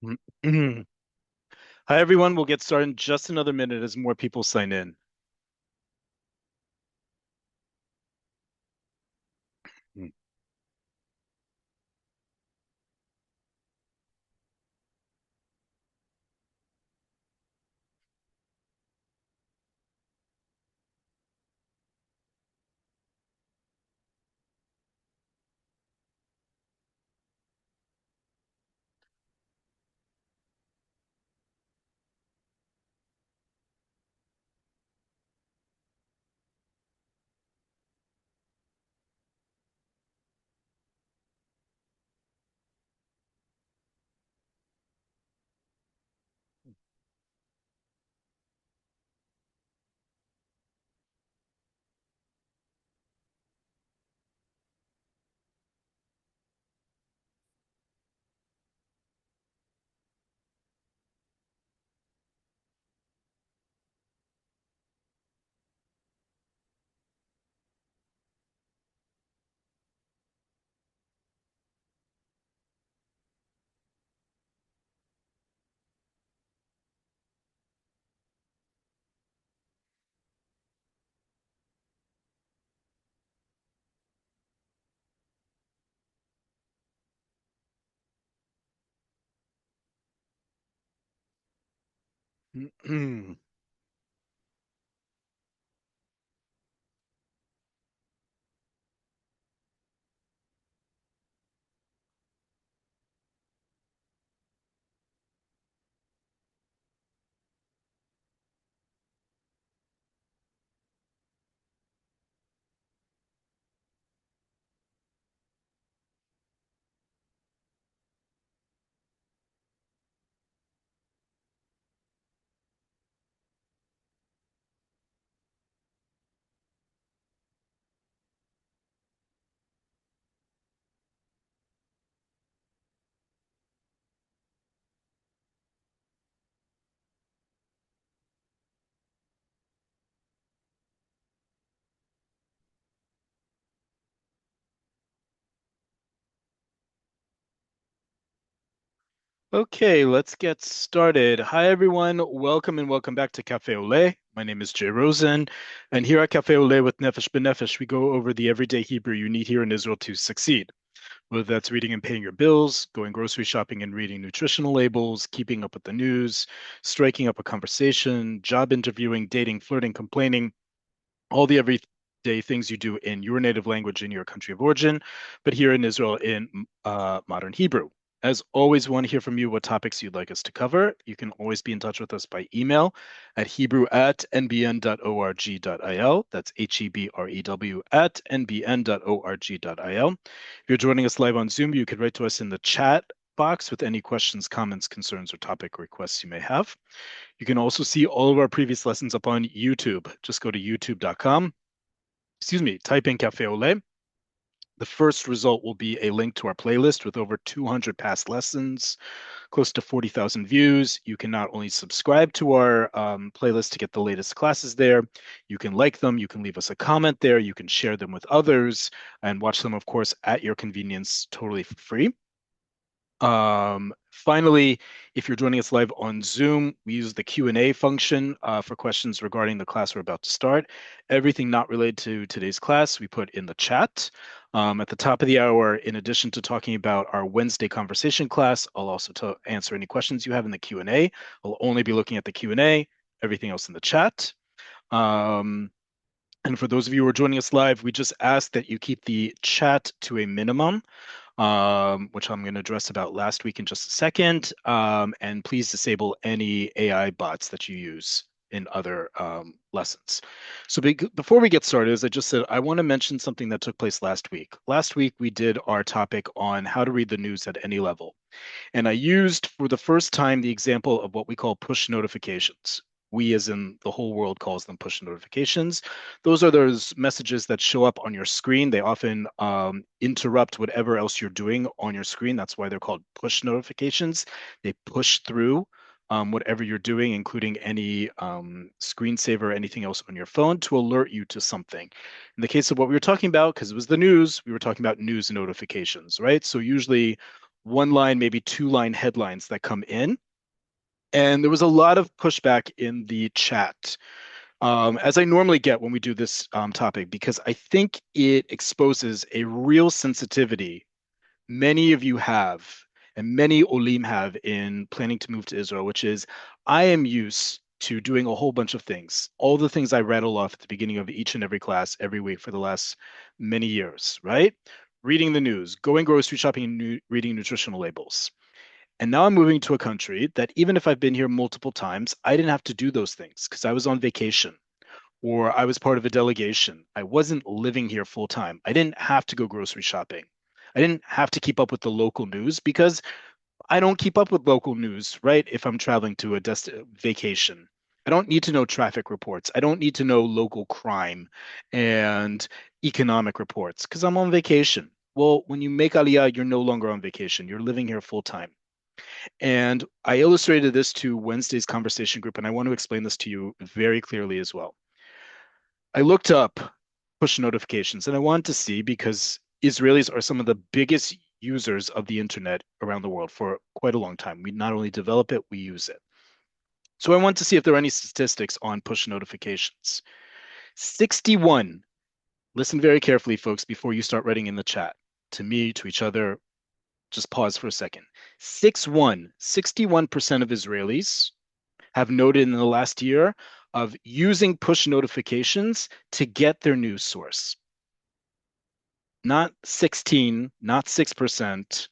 Hi, everyone. We'll get started in just another minute as more people sign in. Okay, let's get started. Hi, everyone. Welcome and welcome back to Cafe Oleh. My name is Jay Rosen, and here at Cafe Oleh with Nefesh B'Nefesh, we go over the everyday Hebrew you need here in Israel to succeed. Whether that's reading and paying your bills, going grocery shopping and reading nutritional labels, keeping up with the news, striking up a conversation, job interviewing, dating, flirting, complaining, all the everyday things you do in your native language in your country of origin, but here in Israel in modern Hebrew. As always, we want to hear from you what topics you'd like us to cover. You can always be in touch with us by email at hebrew@nbn.org.il. That's Hebrew at nbn.org.il. If you're joining us live on Zoom, you could write to us in the chat box with any questions, comments, concerns, or topic requests you may have. You can also see all of our previous lessons up on YouTube. Just go to youtube.com, type in Cafe Ole. The first result will be a link to our playlist with over 200 past lessons, close to 40,000 views. You can not only subscribe to our playlist to get the latest classes there, you can like them, you can leave us a comment there, you can share them with others, and watch them, of course, at your convenience, totally for free. Finally, if you're joining us live on Zoom, we use the Q&A function for questions regarding the class we're about to start. Everything not related to today's class, we put in the chat. At the top of the hour, in addition to talking about our Wednesday conversation class, I'll also answer any questions you have in the Q&A. I'll only be looking at the Q&A, everything else in the chat. And for those of you who are joining us live, we just ask that you keep the chat to a minimum, which I'm going to address about last week in just a second. And please disable any AI bots that you use in other lessons. So before we get started, as I just said, I want to mention something that took place last week. Last week, we did our topic on how to read the news at any level. And I used for the first time the example of what we call push notifications. We, as in the whole world, calls them push notifications. Those are those messages that show up on your screen. They often interrupt whatever else you're doing on your screen. That's why they're called push notifications. They push through whatever you're doing, including any screensaver, anything else on your phone, to alert you to something. In the case of what we were talking about, because it was the news, we were talking about news notifications, right? So usually one line, maybe two line headlines that come in. And there was a lot of pushback in the chat, as I normally get when we do this topic, because I think it exposes a real sensitivity many of you have, and many Olim have in planning to move to Israel, which is I am used to doing a whole bunch of things, all the things I rattle off at the beginning of each and every class every week for the last many years, right? Reading the news, going grocery shopping, and reading nutritional labels. And now I'm moving to a country that even if I've been here multiple times, I didn't have to do those things because I was on vacation or I was part of a delegation. I wasn't living here full time. I didn't have to go grocery shopping. I didn't have to keep up with the local news because I don't keep up with local news, right? If I'm traveling to a vacation, I don't need to know traffic reports. I don't need to know local crime and economic reports because I'm on vacation. Well, when you make Aliyah, you're no longer on vacation. You're living here full time. And I illustrated this to Wednesday's conversation group, and I want to explain this to you very clearly as well. I looked up push notifications and I wanted to see because Israelis are some of the biggest users of the internet around the world for quite a long time. We not only develop it, we use it. So I want to see if there are any statistics on push notifications. 61, listen very carefully, folks, before you start writing in the chat. To me, to each other, just pause for a second. 61% of Israelis have noted in the last year of using push notifications to get their news source. Not 16, not 6%,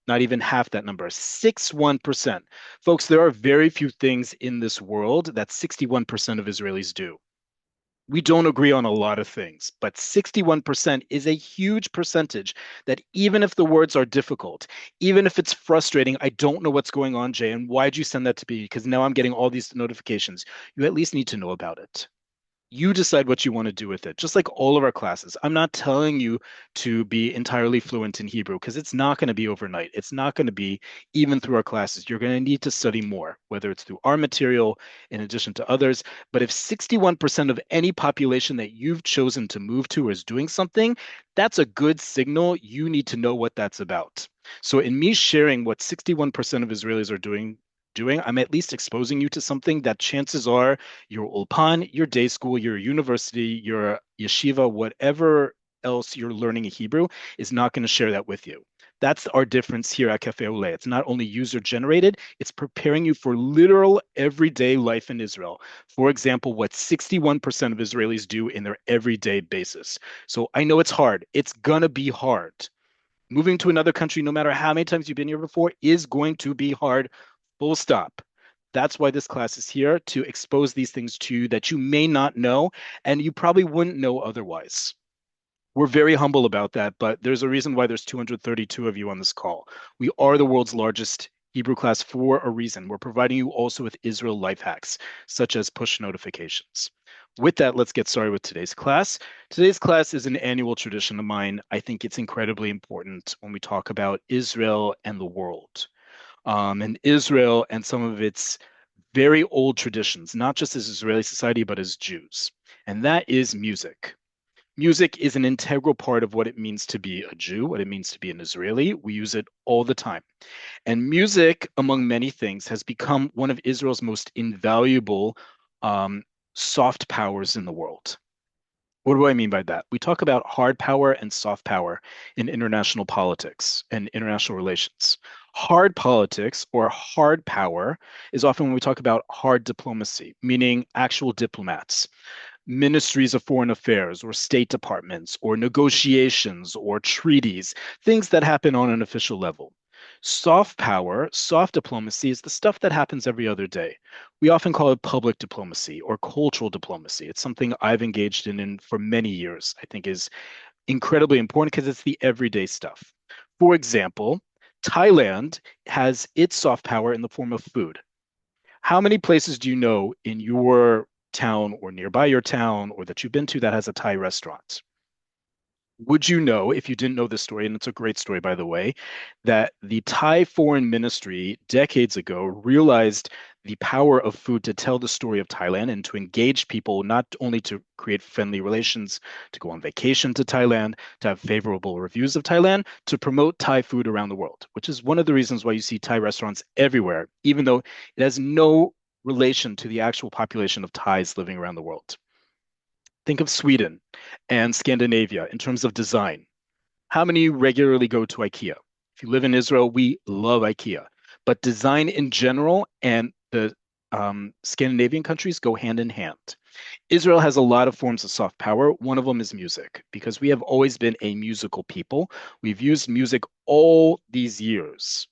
not even half that number, 61%. Folks, there are very few things in this world that 61% of Israelis do. We don't agree on a lot of things, but 61% is a huge percentage that even if the words are difficult, even if it's frustrating, I don't know what's going on, Jay, and why'd you send that to me? Because now I'm getting all these notifications. You at least need to know about it. You decide what you want to do with it, just like all of our classes. I'm not telling you to be entirely fluent in Hebrew because it's not going to be overnight. It's not going to be even through our classes. You're going to need to study more, whether it's through our material in addition to others. But if 61% of any population that you've chosen to move to is doing something, that's a good signal. You need to know what that's about. So in me sharing what 61% of Israelis are doing, I'm at least exposing you to something that chances are your ulpan, your day school, your university, your yeshiva, whatever else you're learning in Hebrew is not going to share that with you. That's our difference here at Cafe Oleh. It's not only user generated, it's preparing you for literal everyday life in Israel. For example, what 61% of Israelis do in their everyday basis. So I know it's hard. It's going to be hard. Moving to another country, no matter how many times you've been here before, is going to be hard, full stop. That's why this class is here to expose these things to you that you may not know and you probably wouldn't know otherwise. We're very humble about that, but there's a reason why there's 232 of you on this call. We are the world's largest Hebrew class for a reason. We're providing you also with Israel life hacks, such as push notifications. With that, let's get started with today's class. Today's class is an annual tradition of mine. I think it's incredibly important when we talk about Israel and the world. And Israel and some of its very old traditions, not just as Israeli society, but as Jews. And that is music. Music is an integral part of what it means to be a Jew, what it means to be an Israeli. We use it all the time. And music, among many things, has become one of Israel's most invaluable soft powers in the world. What do I mean by that? We talk about hard power and soft power in international politics and international relations. Hard politics or hard power is often when we talk about hard diplomacy, meaning actual diplomats, ministries of foreign affairs or state departments or negotiations or treaties, things that happen on an official level. Soft power, soft diplomacy is the stuff that happens every other day. We often call it public diplomacy or cultural diplomacy. It's something I've engaged in for many years. I think is incredibly important because it's the everyday stuff. For example, Thailand has its soft power in the form of food. How many places do you know in your town or nearby your town or that you've been to that has a Thai restaurant? Would you know, if you didn't know this story, and it's a great story, by the way, that the Thai Foreign Ministry decades ago realized the power of food to tell the story of Thailand and to engage people, not only to create friendly relations, to go on vacation to Thailand, to have favorable reviews of Thailand, to promote Thai food around the world, which is one of the reasons why you see Thai restaurants everywhere, even though it has no relation to the actual population of Thais living around the world. Think of Sweden and Scandinavia in terms of design. How many regularly go to IKEA? If you live in Israel, we love IKEA. But design in general and the Scandinavian countries go hand in hand. Israel has a lot of forms of soft power. One of them is music, because we have always been a musical people. We've used music all these years,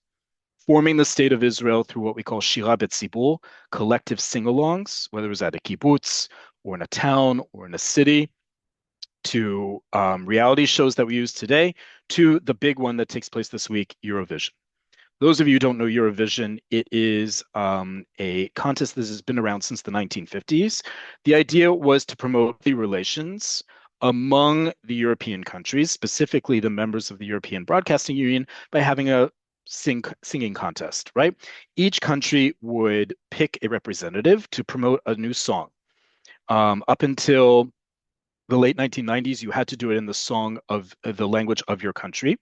forming the state of Israel through what we call Shira Betzibur, collective sing-alongs, whether it was at a kibbutz or in a town or in a city, to reality shows that we use today, to the big one that takes place this week, Eurovision. Those of you who don't know Eurovision, it is a contest that has been around since the 1950s. The idea was to promote the relations among the European countries, specifically the members of the European Broadcasting Union, by having a singing contest, right? Each country would pick a representative to promote a new song. Up until the late 1990s, you had to do it in the song of the language of your country,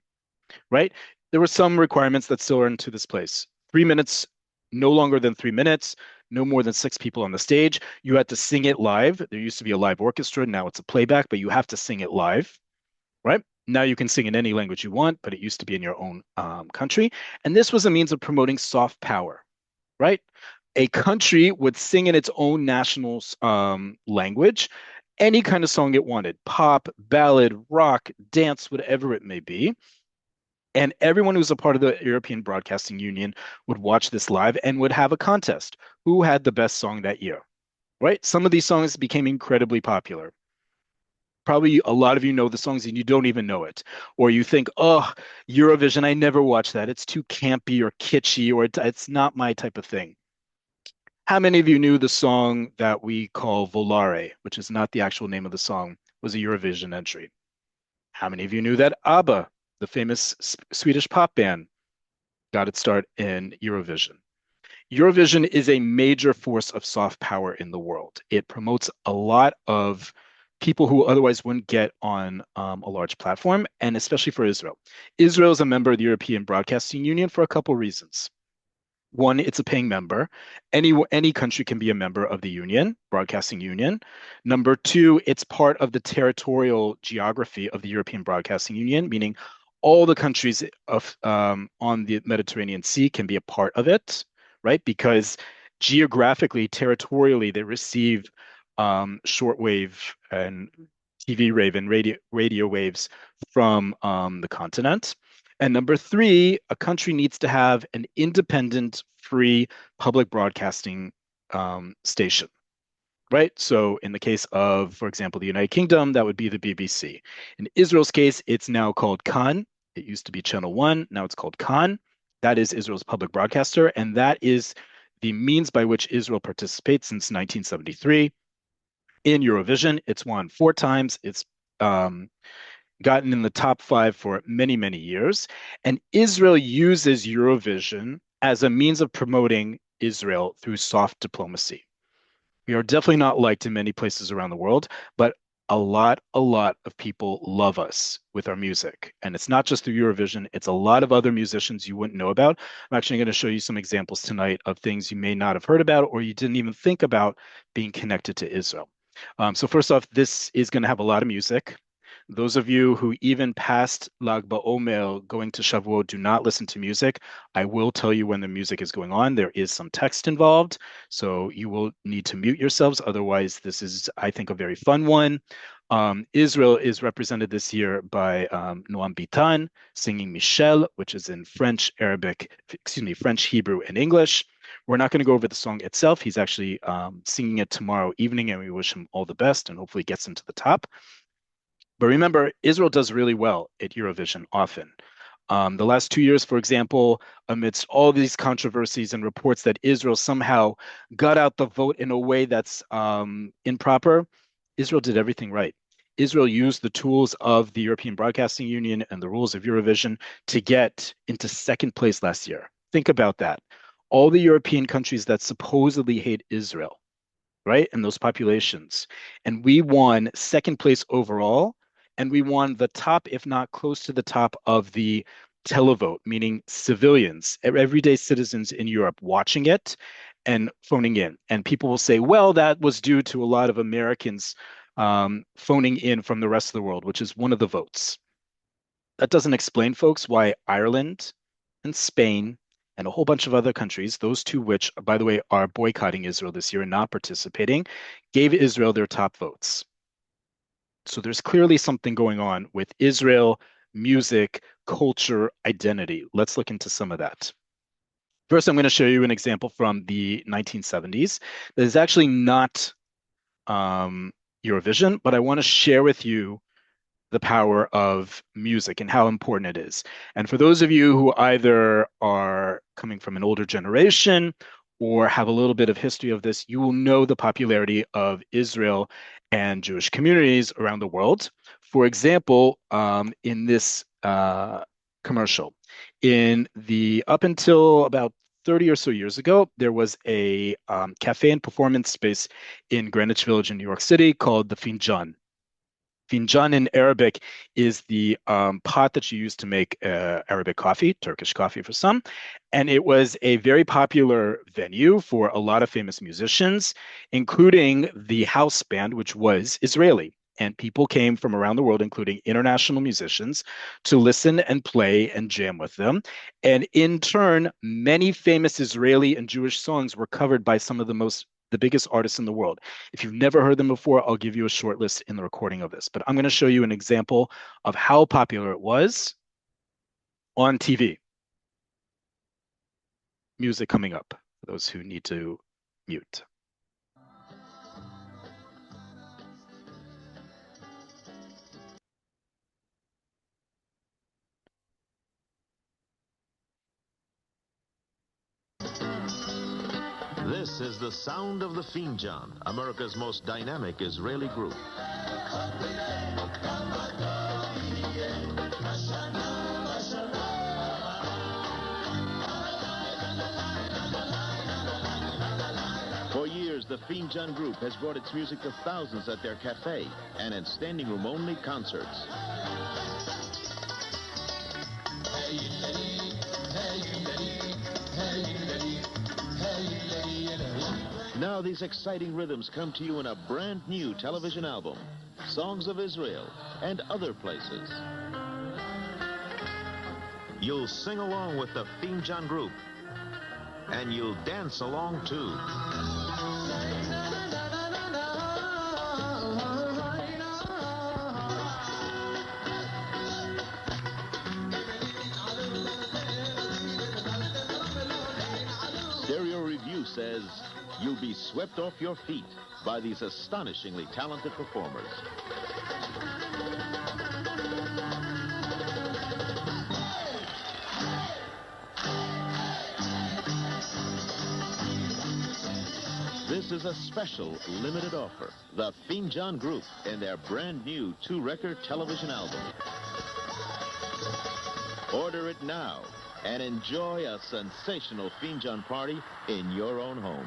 right? There were some requirements that still are into this place. 3 minutes, no longer than 3 minutes, no more than six people on the stage. You had to sing it live. There used to be a live orchestra. Now it's a playback, but you have to sing it live, right? Now you can sing in any language you want, but it used to be in your own country. And this was a means of promoting soft power, right? A country would sing in its own national language any kind of song it wanted, pop, ballad, rock, dance, whatever it may be. And everyone who's a part of the European Broadcasting Union would watch this live and would have a contest. Who had the best song that year, right? Some of these songs became incredibly popular. Probably a lot of you know the songs and you don't even know it. Or you think, oh, Eurovision, I never watch that. It's too campy or kitschy, or it's not my type of thing. How many of you knew the song that we call Volare, which is not the actual name of the song, was a Eurovision entry? How many of you knew that ABBA, the famous Swedish pop band, got its start in Eurovision? Eurovision is a major force of soft power in the world. It promotes a lot of people who otherwise wouldn't get on a large platform, and especially for Israel. Israel is a member of the European Broadcasting Union for a couple reasons. One, it's a paying member. Any country can be a member of the union, broadcasting union. Number two, it's part of the territorial geography of the European Broadcasting Union, meaning all the countries of on the Mediterranean Sea can be a part of it, right? Because geographically, territorially, they receive shortwave and TV wave and radio waves from the continent. And number three, a country needs to have an independent, free public broadcasting station, right? So in the case of, for example, the United Kingdom, that would be the BBC. In Israel's case, it's now called Khan. It used to be Channel One. Now it's called Khan. That is Israel's public broadcaster. And that is the means by which Israel participates since 1973 in Eurovision. It's won 4 times. It's gotten in the top 5 for many, many years. And Israel uses Eurovision as a means of promoting Israel through soft diplomacy. We are definitely not liked in many places around the world, but a lot of people love us with our music. And it's not just through Eurovision, it's a lot of other musicians you wouldn't know about. I'm actually going to show you some examples tonight of things you may not have heard about or you didn't even think about being connected to Israel. So first off, this is going to have a lot of music. Those of you who even past Lag BaOmer going to Shavuot do not listen to music, I will tell you when the music is going on. There is some text involved, so you will need to mute yourselves. Otherwise, this is, I think, a very fun one. Israel is represented this year by Noam Bitan singing Michel, which is in French, Arabic, excuse me, French, Hebrew, and English. We're not going to go over the song itself. He's actually singing it tomorrow evening, and we wish him all the best and hopefully gets into the top. But remember, Israel does really well at Eurovision often. The last 2 years, for example, amidst all these controversies and reports that Israel somehow got out the vote in a way that's improper, Israel did everything right. Israel used the tools of the European Broadcasting Union and the rules of Eurovision to get into second place last year. Think about that. all the European countries that supposedly hate Israel, right? And those populations. And we won second place overall, and we won the top, if not close to the top, of the televote, meaning civilians, everyday citizens in Europe watching it and phoning in. And people will say, well, that was due to a lot of Americans phoning in from the rest of the world, which is one of the votes. That doesn't explain, folks, why Ireland and Spain and a whole bunch of other countries, those two which, by the way, are boycotting Israel this year and not participating, gave Israel their top votes. So there's clearly something going on with Israel, music, culture, identity. Let's look into some of that. First, I'm going to show you an example from the 1970s that is actually not um, Eurovision, but I want to share with you the power of music and how important it is. And for those of you who either are coming from an older generation or have a little bit of history of this, you will know the popularity of Israel and Jewish communities around the world. For example, in this commercial, in the up until about 30 or so years ago, there was a cafe and performance space in Greenwich Village in New York City called the Finjan. Finjan in Arabic is the pot that you use to make Arabic coffee, Turkish coffee for some. And it was a very popular venue for a lot of famous musicians, including the house band, which was Israeli. And people came from around the world, including international musicians, to listen and play and jam with them. And in turn, many famous Israeli and Jewish songs were covered by some of the biggest artists in the world. If you've never heard them before, I'll give you a short list in the recording of this. But I'm going to show you an example of how popular it was on TV. Music coming up for those who need to mute. This is the sound of the Finjan, America's most dynamic Israeli group. For years, the Finjan group has brought its music to thousands at their cafe and in standing room only concerts. Now these exciting rhythms come to you in a brand new television album, Songs of Israel and Other Places. You'll sing along with the Finjan group, and you'll dance along too. Stereo Review says you'll be swept off your feet by these astonishingly talented performers. This is a special limited offer. The Finjan Group and their brand new 2-record television album. Order it now and enjoy a sensational Finjan party in your own home.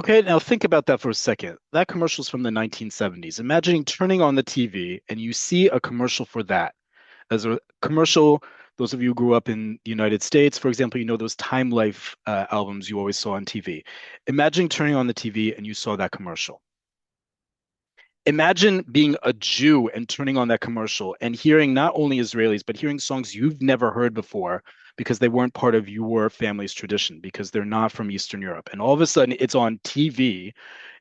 Okay, now think about that for a second. That commercial's from the 1970s. Imagining turning on the TV and you see a commercial for that. As a commercial, those of you who grew up in the United States, for example, you know those Time Life albums you always saw on TV. Imagine turning on the TV and you saw that commercial. Imagine being a Jew and turning on that commercial and hearing not only Israelis, but hearing songs you've never heard before because they weren't part of your family's tradition, because they're not from Eastern Europe. And all of a sudden it's on TV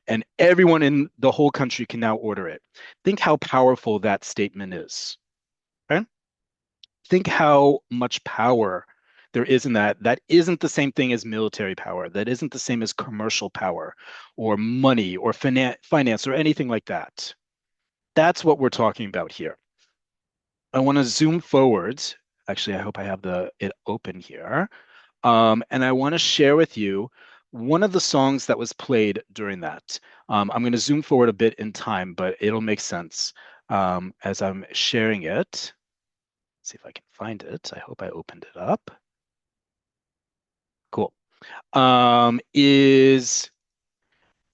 and everyone in the whole country can now order it. Think how powerful that statement is. Okay? Think how much power there is in that. That isn't the same thing as military power. That isn't the same as commercial power or money or finance or anything like that. That's what we're talking about here. I want to zoom forward. Actually, I hope I have it open here. And I want to share with you one of the songs that was played during that. I'm going to zoom forward a bit in time, but it'll make sense. as I'm sharing it. See if I can find it. I hope I opened it up. Cool. Is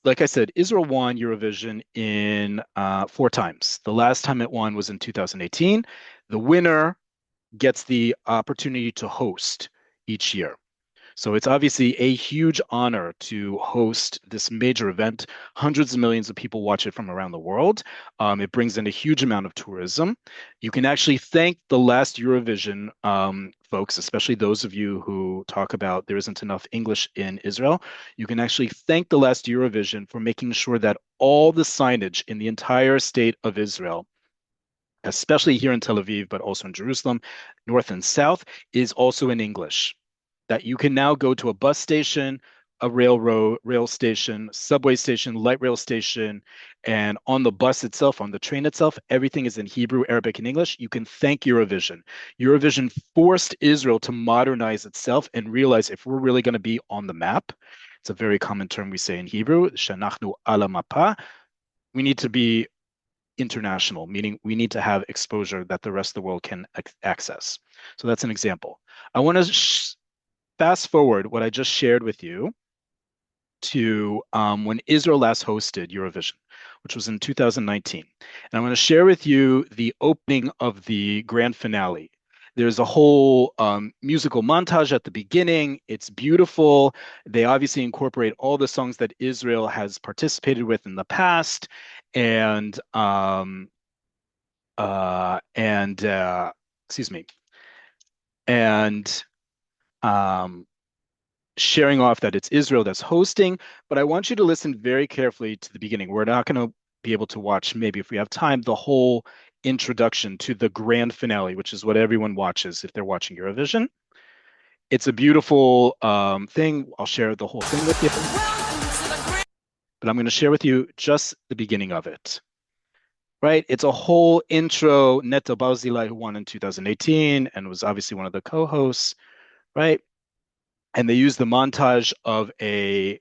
like I said, Israel won Eurovision in 4 times. The last time it won was in 2018. The winner gets the opportunity to host each year. So it's obviously a huge honor to host this major event. Hundreds of millions of people watch it from around the world. It brings in a huge amount of tourism. You can actually thank the last Eurovision folks, especially those of you who talk about there isn't enough English in Israel. You can actually thank the last Eurovision for making sure that all the signage in the entire state of Israel, especially here in Tel Aviv, but also in Jerusalem, north and south, is also in English. That you can now go to a bus station, a rail station, subway station, light rail station, and on the bus itself, on the train itself, everything is in Hebrew, Arabic, and English. You can thank Eurovision. Eurovision forced Israel to modernize itself and realize if we're really going to be on the map, it's a very common term we say in Hebrew, shanachnu ala mapa, we need to be international, meaning we need to have exposure that the rest of the world can access. So that's an example. I want to fast forward what I just shared with you to when Israel last hosted Eurovision, which was in 2019. And I'm going to share with you the opening of the grand finale. There's a whole musical montage at the beginning. It's beautiful. They obviously incorporate all the songs that Israel has participated with in the past, and and excuse me, and um, sharing off that it's Israel that's hosting. But I want you to listen very carefully to the beginning. We're not going to be able to watch, maybe if we have time, the whole introduction to the grand finale, which is what everyone watches if they're watching Eurovision. It's a beautiful thing. I'll share the whole thing with you, but I'm going to share with you just the beginning of it. Right? It's a whole intro. Netta Barzilai, who won in 2018 and was obviously one of the co-hosts, right? And they use the montage of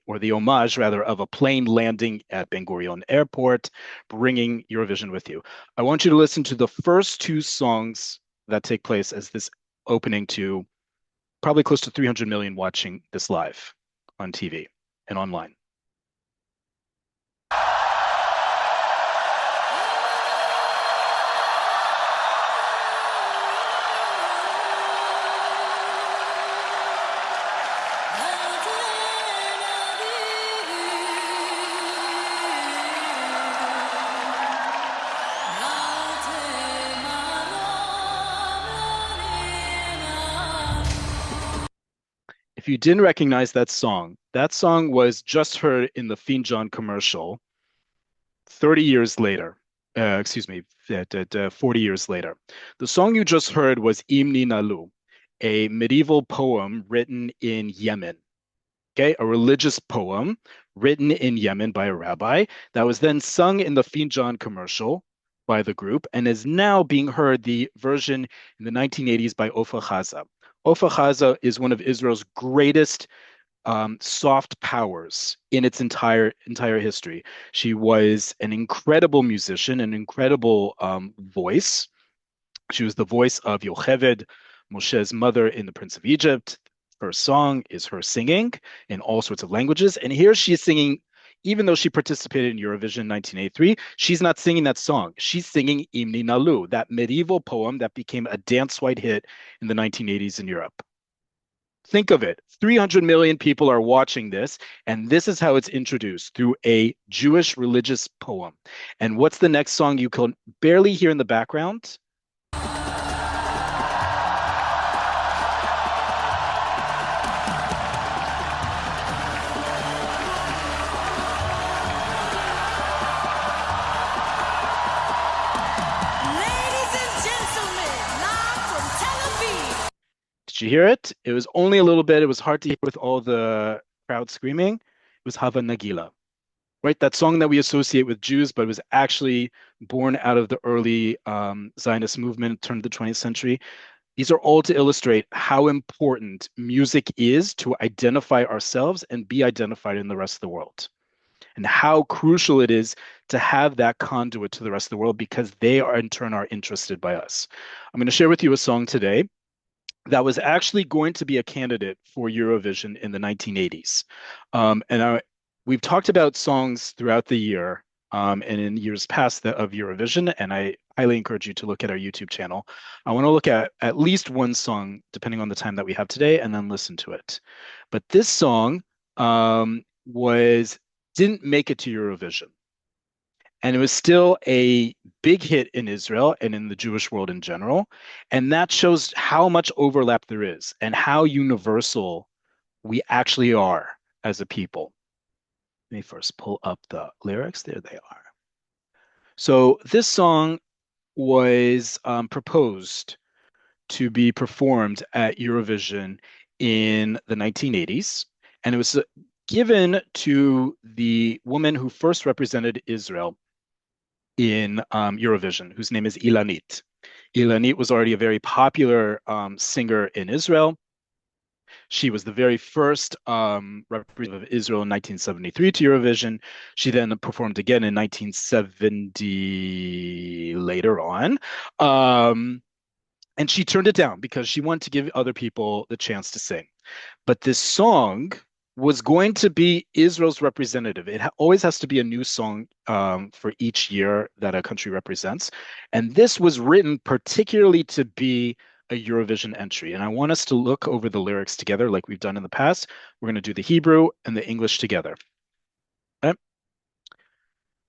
or the homage rather, of a plane landing at Ben Gurion Airport, bringing Eurovision with you. I want you to listen to the first two songs that take place as this opening to probably close to 300 million watching this live on TV and online. If you didn't recognize that song was just heard in the Finjan commercial 30 years later. Excuse me, 40 years later. The song you just heard was Imni Nalu, a medieval poem written in Yemen. Okay, a religious poem written in Yemen by a rabbi that was then sung in the Finjan commercial by the group and is now being heard the version in the 1980s by Ofer Haza. Ofer Haza is one of Israel's greatest soft powers in its entire history. She was an incredible musician, an incredible voice. She was the voice of Yocheved, Moshe's mother in The Prince of Egypt. Her song is her singing in all sorts of languages. And here she is singing, even though she participated in Eurovision 1983, she's not singing that song. She's singing Imni Nalu, that medieval poem that became a dance white hit in the 1980s in Europe. Think of it. 300 million people are watching this, and this is how it's introduced through a Jewish religious poem. And what's the next song you can barely hear in the background? Did you hear it? It was only a little bit. It was hard to hear with all the crowd screaming. It was Hava Nagila, right? That song that we associate with Jews, but it was actually born out of the early Zionist movement, turn of the 20th century. These are all to illustrate how important music is to identify ourselves and be identified in the rest of the world. and how crucial it is to have that conduit to the rest of the world because they are in turn are interested by us. I'm going to share with you a song today that was actually going to be a candidate for Eurovision in the 1980s. We've talked about songs throughout the year and in years past of Eurovision, and I highly encourage you to look at our YouTube channel. I want to look at least one song, depending on the time that we have today, and then listen to it. But this song was didn't make it to Eurovision. And it was still a big hit in Israel and in the Jewish world in general. And that shows how much overlap there is and how universal we actually are as a people. Let me first pull up the lyrics. There they are. So this song was proposed to be performed at Eurovision in the 1980s. And it was given to the woman who first represented Israel in Eurovision, whose name is Ilanit. Ilanit was already a very popular singer in Israel. She was the very first representative of Israel in 1973 to Eurovision. She then performed again in 1970 later on. Um, and she turned it down because she wanted to give other people the chance to sing. But this song was going to be Israel's representative. It always has to be a new song for each year that a country represents. And this was written particularly to be a Eurovision entry. And I want us to look over the lyrics together like we've done in the past. We're going to do the Hebrew and the English together. Okay?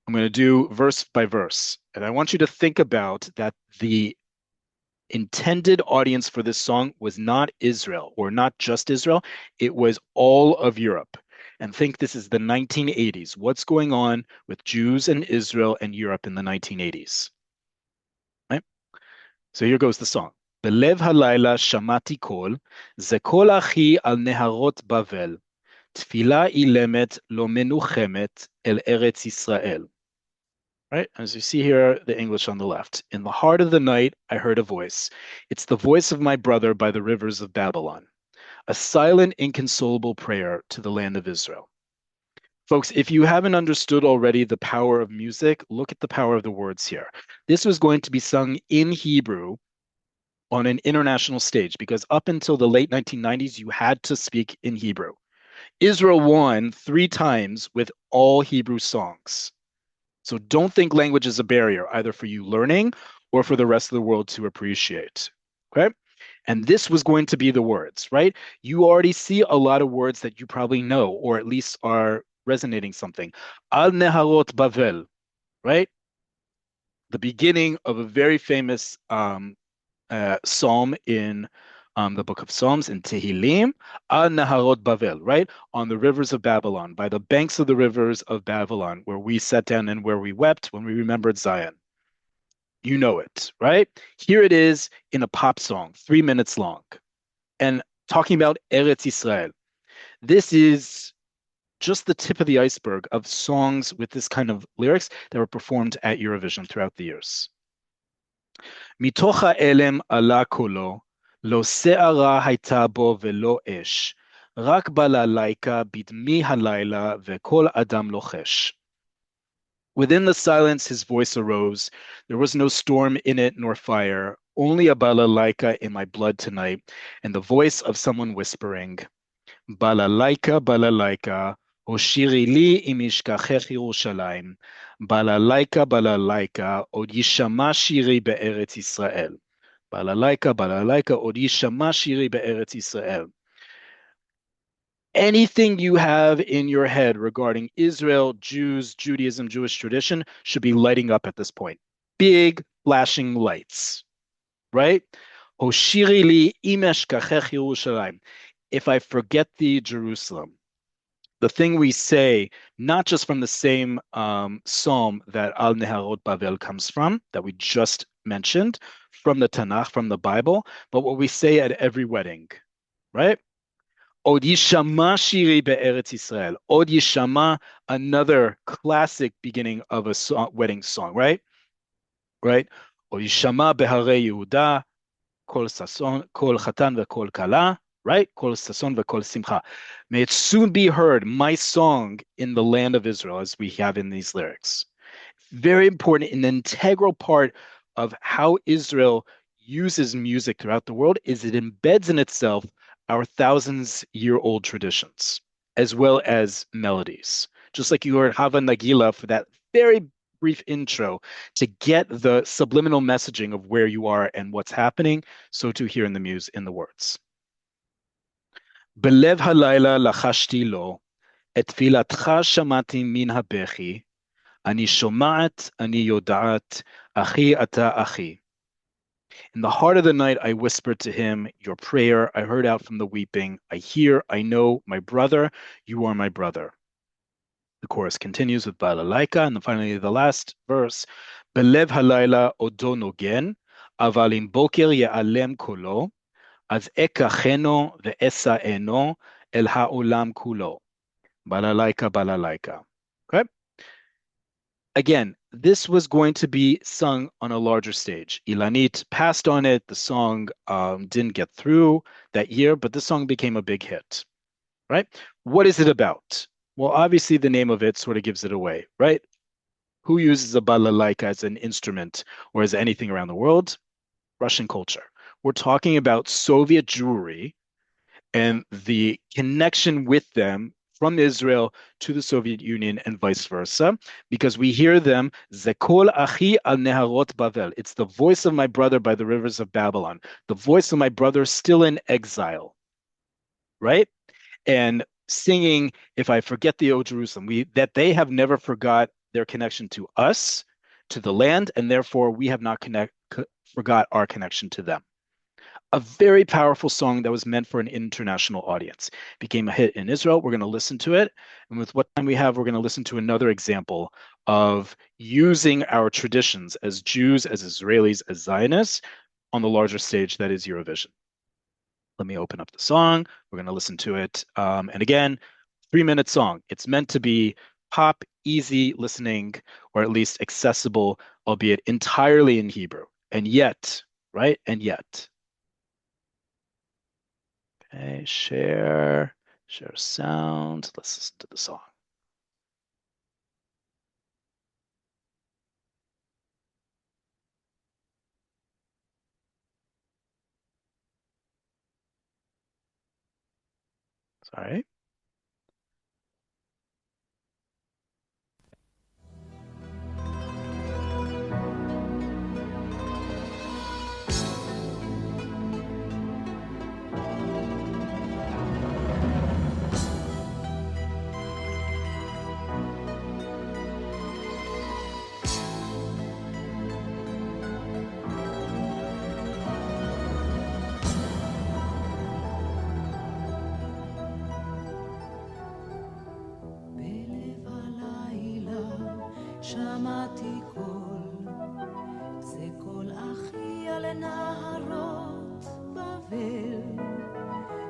I'm going to do verse by verse. And I want you to think about that the intended audience for this song was not Israel or not just Israel, it was all of Europe. And think this is the 1980s. What's going on with Jews and Israel and Europe in the 1980s? Right? So here goes the song. בלב הלילה שמעתי קול, זה קול אחי על נהרות בבל, תפילה אילמת לא מנוחמת אל ארץ ישראל. Right? As you see here, the English on the left. In the heart of the night, I heard a voice. It's the voice of my brother by the rivers of Babylon, a silent, inconsolable prayer to the land of Israel. Folks, if you haven't understood already the power of music, look at the power of the words here. This was going to be sung in Hebrew on an international stage because up until the late 1990s, you had to speak in Hebrew. Israel won 3 times with all Hebrew songs. So don't think language is a barrier, either for you learning or for the rest of the world to appreciate. Okay? And this was going to be the words, right? You already see a lot of words that you probably know, or at least are resonating something. Al Neharot Bavel, right? The beginning of a very famous psalm in the book of Psalms in Tehillim, Al Naharot Bavel, right? On the rivers of Babylon, by the banks of the rivers of Babylon, where we sat down and where we wept when we remembered Zion. You know it, right? Here it is in a pop song, 3 minutes long, and talking about Eretz Israel. This is just the tip of the iceberg of songs with this kind of lyrics that were performed at Eurovision throughout the years. מתוך האלם עלה קולו, לא שערה הייתה בו ולא אש, רק בללייקה בדמי הלילה וכל אדם לוחש. Within the silence his voice arose. There was no storm in it nor fire, only a balalaika in my blood tonight, and the voice of someone whispering, balalaika, balalaika, הושירי לי אם ישכחך ירושלים. בללייקה, בללייקה, עוד יישמע שירי בארץ ישראל. בללייקה, בללייקה, עוד יישמע שירי בארץ ישראל. Anything you have in your head regarding Israel, Jews, Judaism, Jewish tradition should be lighting up at this point. Big flashing lights, right? Hoshiri li im eshkachech Yerushalayim. If I forget thee, Jerusalem. The thing we say, not just from the same psalm that Al Neharot Bavel comes from, that we just mentioned, from the Tanakh, from the Bible, but what we say at every wedding, right? Od Yishama Shiri Be'eretz Yisrael. Od Yishama, another classic beginning of a wedding song, right? Right? Od Yishama Beharei Yehuda, Kol Sason, Kol Chatan veKol Kala, right? Kol sason v'kol simcha. May it soon be heard, my song in the land of Israel, as we have in these lyrics. Very important, an integral part of how Israel uses music throughout the world is it embeds in itself our thousands-year-old traditions, as well as melodies. Just like you heard Hava Nagila for that very brief intro to get the subliminal messaging of where you are and what's happening, so too here in the muse in the words. בלב הלילה לחשתי לו, את תפילתך שמעתי מן הבכי, אני שומעת, אני יודעת, אחי אתה אחי. In the heart of the night, I whispered to him, your prayer I heard out from the weeping. I hear, I know, my brother, you are my brother. The chorus continues with Balalaika, and then finally the last verse, בלב הלילה עודו נוגן, אבל אם בוקר ייעלם קולו, אז אקחנו ואשאנו אל העולם כולו. Balalaika, balalaika. Okay? Again, this was going to be sung on a larger stage. Ilanit passed on it. The song didn't get through that year, but the song became a big hit, right? What is it about? Well, obviously, the name of it sort of gives it away, right? Who uses a balalaika as an instrument or as anything around the world? Russian culture. We're talking about Soviet Jewry and the connection with them from Israel to the Soviet Union and vice versa, because we hear them, Zekol Achi al Neharot Bavel. It's the voice of my brother by the rivers of Babylon, the voice of my brother still in exile, right? And singing, if I forget thee, O Jerusalem, that they have never forgot their connection to us, to the land, and therefore we have not forgot our connection to them. A very powerful song that was meant for an international audience. Became a hit in Israel. We're going to listen to it. And with what time we have, we're going to listen to another example of using our traditions as Jews, as Israelis, as Zionists on the larger stage that is Eurovision. Let me open up the song. We're going to listen to it. And again, 3-minute song. It's meant to be pop, easy listening, or at least accessible, albeit entirely in Hebrew. And yet, right? And yet. Okay, share sound. Let's listen to the song. Sorry. שמעתי קול, זה קול אחי על נהרות בבל,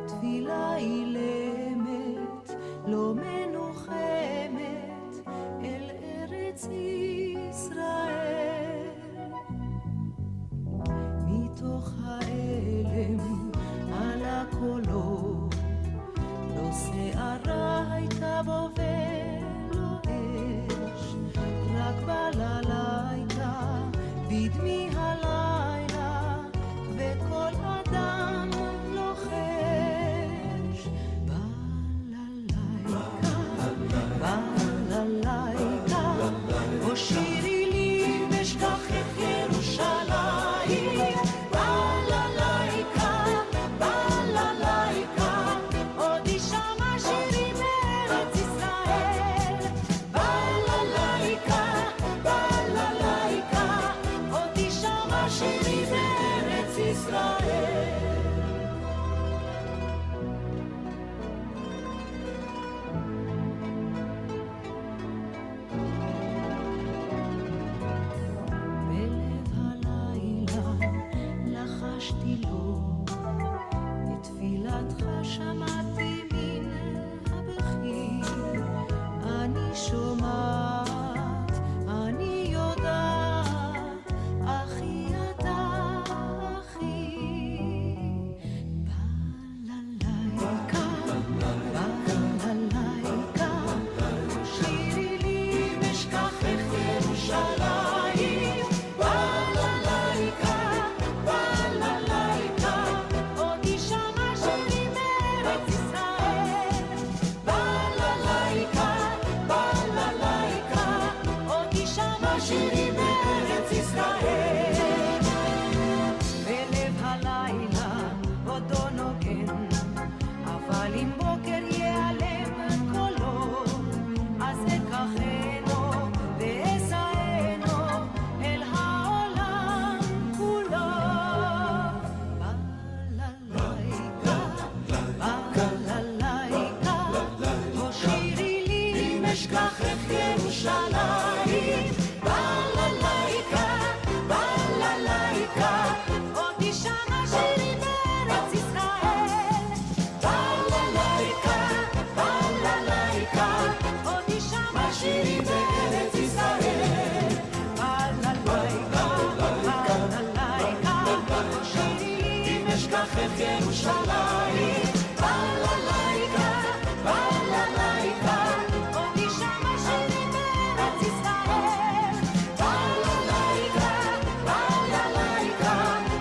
תפילה אילמת, לא מנוחמת, אל ארץ ישראל. מתוך האלם על הקולו, לא שערה הייתה בו ולא אש, רק בלילה כן, אבל אם בוקר ייעלם קולו, אז אקחנו ואסענו אל העולם כולו. בללייקה, בללייקה, הושירי לי אם אשכחך ירושלים. בללייקה, בללייקה, עוד תשמע שירים בארץ ישראל. בללייקה, בללייקה, עוד תשמע שירים בארץ ישראל. בללייקה, בללייקה, הושירי לי אם אשכחך ירושלים. בללייקה, בללייקה, עוד תשמע שירים בארץ ישראל. בללייקה, בללייקה,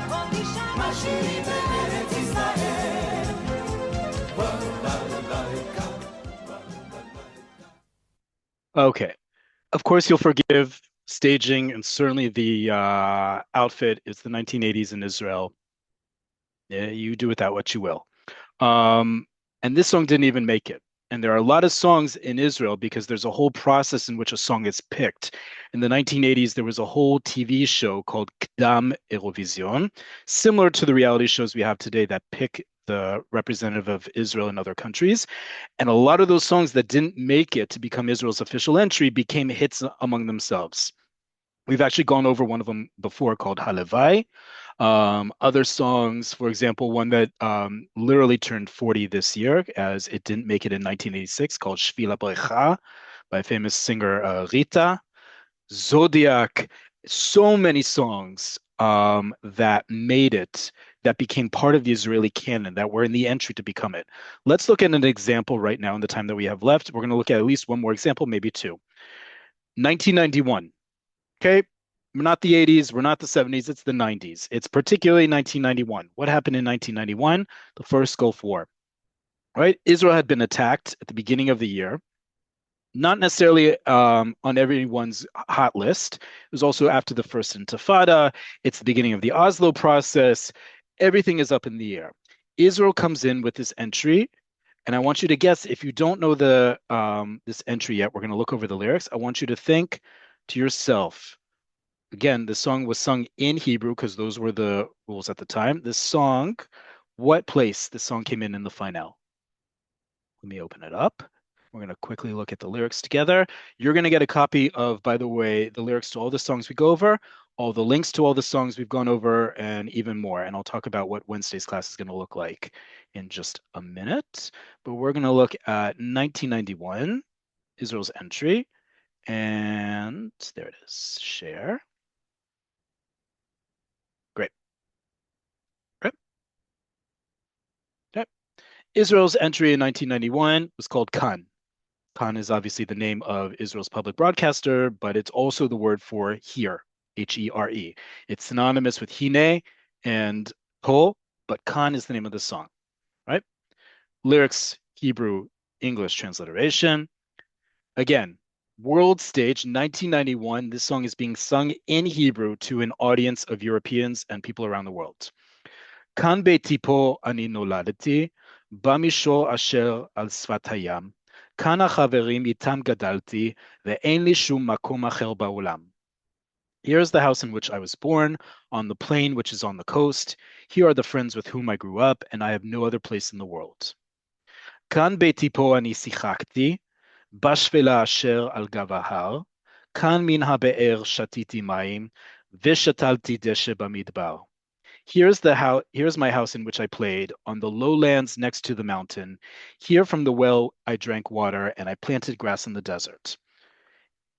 עוד תשמע שירים בארץ ישראל. Okay. Of course, you'll forgive staging, and certainly the outfit is the 1980s in Israel. Yeah, you do with that what you will. And this song didn't even make it. And there are a lot of songs in Israel because there's a whole process in which a song is picked. In the 1980s, there was a whole TV show called Kdam Eurovision, similar to the reality shows we have today that pick the representative of Israel in other countries. And a lot of those songs that didn't make it to become Israel's official entry became hits among themselves. We've actually gone over one of them before called Halevai. Other songs, for example, one that literally turned 40 this year, as it didn't make it in 1986, called Shvila Brecha by famous singer Rita. Zodiac, so many songs that made it, that became part of the Israeli canon, that were in the entry to become it. Let's look at an example right now in the time that we have left. We're going to look at least one more example, maybe two. 1991. Okay, we're not the 80s, we're not the 70s, it's the 90s. It's particularly 1991. What happened in 1991? The first Gulf War, right? Israel had been attacked at the beginning of the year, not necessarily on everyone's hot list. It was also after the first Intifada. It's the beginning of the Oslo process. Everything is up in the air. Israel comes in with this entry, and I want you to guess, if you don't know the this entry yet, we're going to look over the lyrics. I want you to think to yourself. Again, the song was sung in Hebrew because those were the rules at the time. This song, what place this song came in the final? Let me open it up. We're going to quickly look at the lyrics together. You're going to get a copy of, by the way, the lyrics to all the songs we go over, all the links to all the songs we've gone over, and even more. And I'll talk about what Wednesday's class is going to look like in just a minute. But we're going to look at 1991, Israel's entry. And there it is. Share. Great. Great. Okay. Israel's entry in 1991 was called Kan. Kan is obviously the name of Israel's public broadcaster, but it's also the word for here, Here. It's synonymous with Hine and Kol, but Kan is the name of the song, right? Lyrics, Hebrew, English transliteration. Again, world stage, 1991. This song is being sung in Hebrew to an audience of Europeans and people around the world. כאן ביתי פה אני נולדתי, במישור אשר על שפת הים. כאן החברים איתם גדלתי, ואין לי שום מקום אחר בעולם. Here is the house in which I was born, on the plain which is on the coast. Here are the friends with whom I grew up, and I have no other place in the world. כאן ביתי פה אני שיחקתי, בשפלה אשר על גב ההר, כאן מן הבאר שתיתי מים, ושתלתי דשא במדבר. Here's my house in which I played, on the lowlands next to the mountain. Here from the well I drank water, and I planted grass in the desert.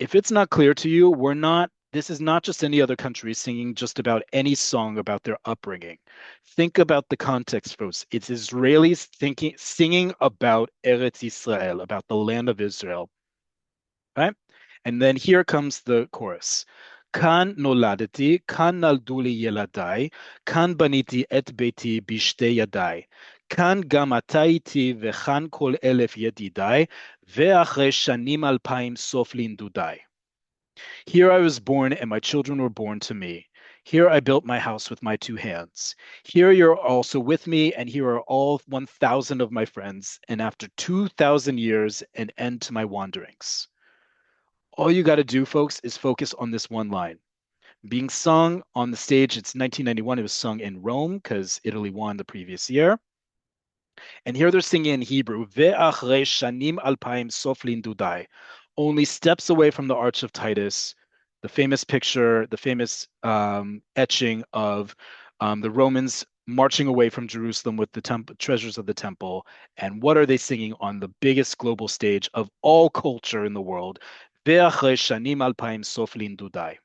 If it's not clear to you, this is not just any other country singing just about any song about their upbringing. Think about the context, folks. It's Israelis singing about Eretz Israel, about the land of Israel, right? And then here comes the chorus. כאן נולדתי, כאן נולדו לי ילדיי, כאן בניתי את ביתי בשתי ידיי. כאן גם אתה איתי, וכאן כל אלף ידידיי, ואחרי שנים 2000 סוף לנדודיי. Here I was born, and my children were born to me. Here I built my house with my 2 hands. Here you're also with me, and here are all 1,000 of my friends. And after 2,000 years, an end to my wanderings. All you got to do, folks, is focus on this one line. Being sung on the stage, it's 1991. It was sung in Rome because Italy won the previous year. And here they're singing in Hebrew, Ve'achrei shanim alpaim sof lindudai, only steps away from the Arch of Titus, the famous picture, the famous etching of the Romans marching away from Jerusalem with the treasures of the temple. And what are they singing on the biggest global stage of all culture in the world? Ve'achrei shanim alpaim sof lindudai.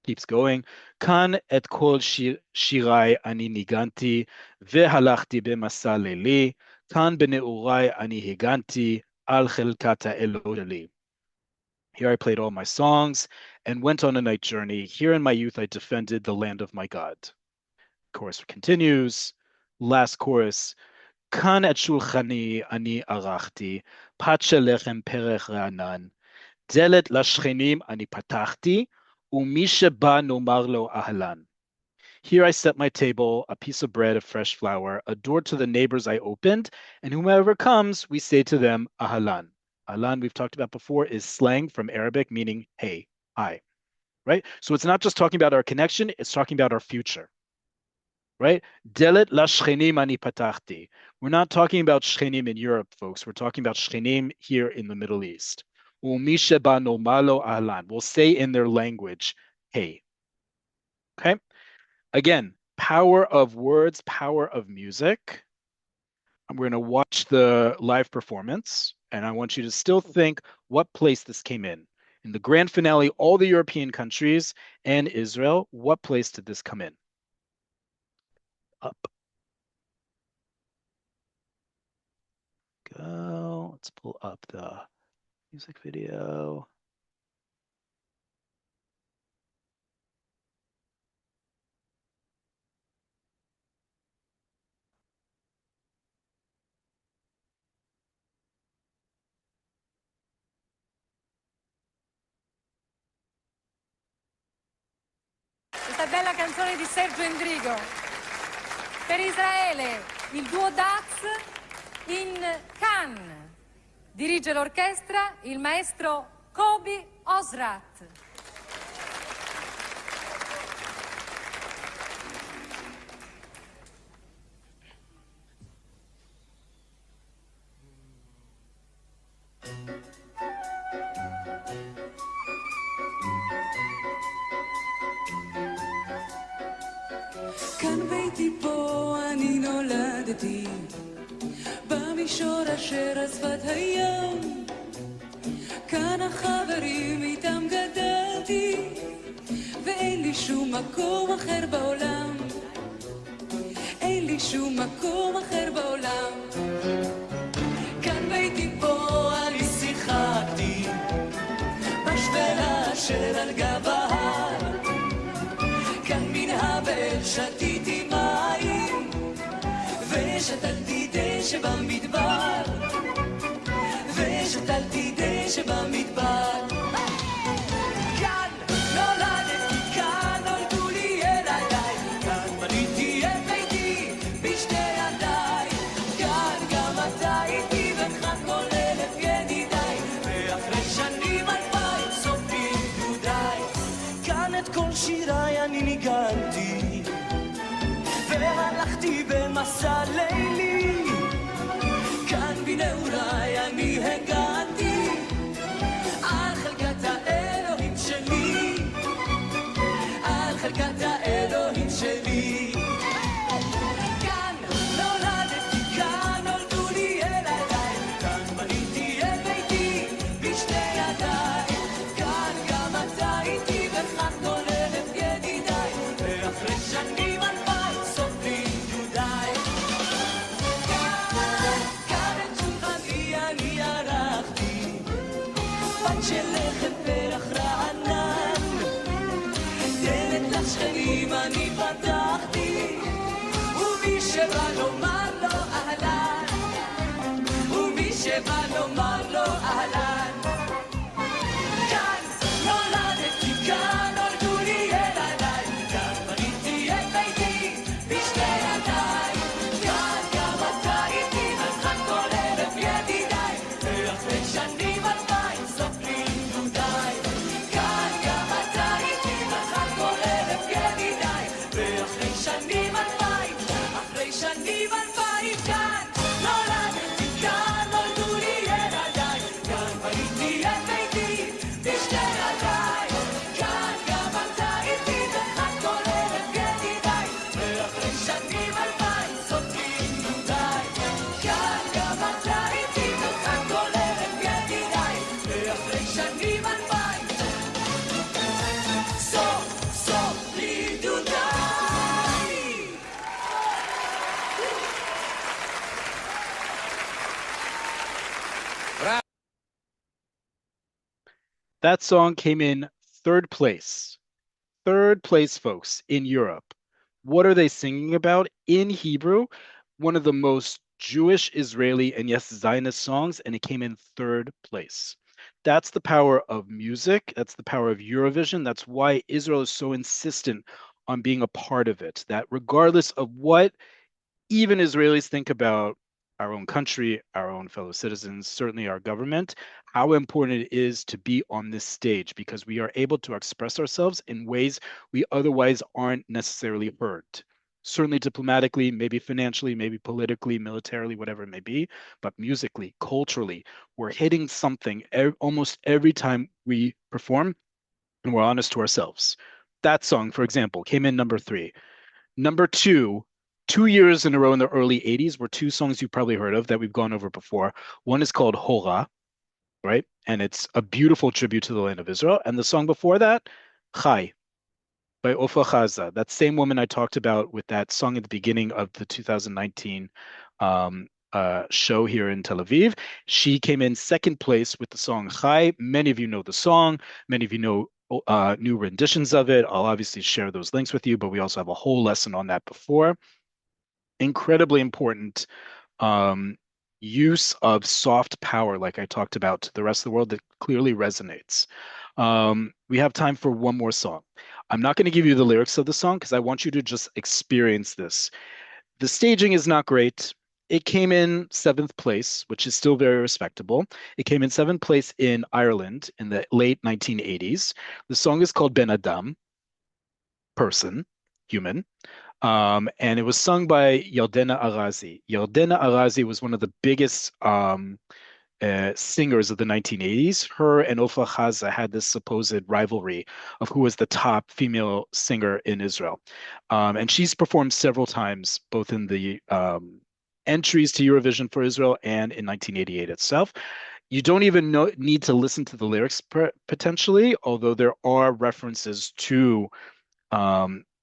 Keeps going. כאן את כל שיריי אני ניגנתי, והלכתי במסע לילי, כאן בנעוריי אני הגנתי, על חלקת האלוה שלי. Here I played all my songs and went on a night journey. Here in my youth I defended the land of my God. Chorus continues. Last chorus. כאן את שולחני אני ערכתי, פת של לחם פרח רענן, דלת לשכנים אני פתחתי, ומי שבא נאמר לו אהלן. Here I set my table, a piece of bread of fresh flour, a door to the neighbors I opened, and whomever comes, we say to them, Ahlan. Ahlan, we've talked about before, is slang from Arabic meaning, hey, hi, right? So it's not just talking about our connection, it's talking about our future, right? Delet la shchenim ani patachti. We're not talking about shchenim in Europe, folks. We're talking about shchenim here in the Middle East. U'mi sheba nomar lo ahlan. We'll say in their language, hey. Okay? Again, power of words, power of music. We're going to watch the live performance, and I want you to still think what place this came in. In the grand finale, all the European countries and Israel, what place did this come in? Up. Go. Let's pull up the music video. Questa bella canzone di Sergio Endrigo. Per Israele, il duo Daz in Cannes. Dirige l'orchestra il maestro Kobi Osrat. כאן ביתי פה אני נולדתי, במישור אשר על שפת הים, כאן החברים איתם גדלתי, ואין לי שום מקום אחר בעולם, אין לי שום מקום אחר בעולם. כאן ביתי פה אני שיחקתי, בשפלה אשר על גב ההר, כאן מן הבאר שתיתי מים, ושתלתי דשא במדבר, ושתלתי דשא במדבר. כאן נולדתי, כאן נולדו לי ילדיי, כאן בניתי את ביתי בשתי ידיי, כאן גם אתה איתי וכאן כל אלף ידידיי, ואחרי שנים 2000 סופרים גדודיי. כאן את כל שיריי אני ניגנתי, והלכתי במסע לילי, כאן בנעוריי אני הגעתי, על חלקת האלוהים שלי, על חלקת האלוהים שלי. כאן נולדתי, כאן נולדו לי ילדיי, כאן בניתי את ביתי בשתי ידיי, כאן גם אתה איתי וכאן כל אלף ידידיי, ואחרי שנים 2000 סופרים גדודיי. כאן את שולחני אני ערכתי, פת של לחם פרח רענן, דלת לשכנים אני פתחתי, ומי שבא לומר לו אהלן, ומי שבא לומר לו אהלן. כאן נולדתי, כאן נולדו לי ילדיי, That song came in third place. Third place, folks, in Europe. What are they singing about in Hebrew? One of the most Jewish, Israeli, and yes, Zionist songs, and it came in third place. That's the power of music. That's the power of Eurovision. That's why Israel is so insistent on being a part of it. That regardless of what even Israelis think about our own country, our own fellow citizens, certainly our government, how important it is to be on this stage because we are able to express ourselves in ways we otherwise aren't necessarily heard. Certainly diplomatically, maybe financially, maybe politically, militarily, whatever it may be, but musically, culturally, we're hitting something almost every time we perform and we're honest to ourselves. That song, for example, came in number 3. Number 2, 2 years in a row in the early 80s were two songs you've probably heard of that we've gone over before. One is called Hora, right? And it's a beautiful tribute to the land of Israel. And the song before that, Chai by Ofa Chaza, that same woman I talked about with that song at the beginning of the 2019 show here in Tel Aviv. She came in second place with the song Chai. Many of you know the song. Many of you know new renditions of it. I'll obviously share those links with you, but we also have a whole lesson on that before. Incredibly important use of soft power, like I talked about, to the rest of the world that clearly resonates. We have time for one more song. I'm not going to give you the lyrics of the song because I want you to just experience this. The staging is not great. It came in seventh place, which is still very respectable. It came in seventh place in Ireland in the late 1980s. The song is called Ben Adam, person, human. And it was sung by Yardena Arazi. Yardena Arazi was one of the biggest singers of the 1980s. Her and Ofa Chaza had this supposed rivalry of who was the top female singer in Israel. And she's performed several times, both in the entries to Eurovision for Israel and in 1988 itself. You don't even need to listen to the lyrics potentially, although there are references to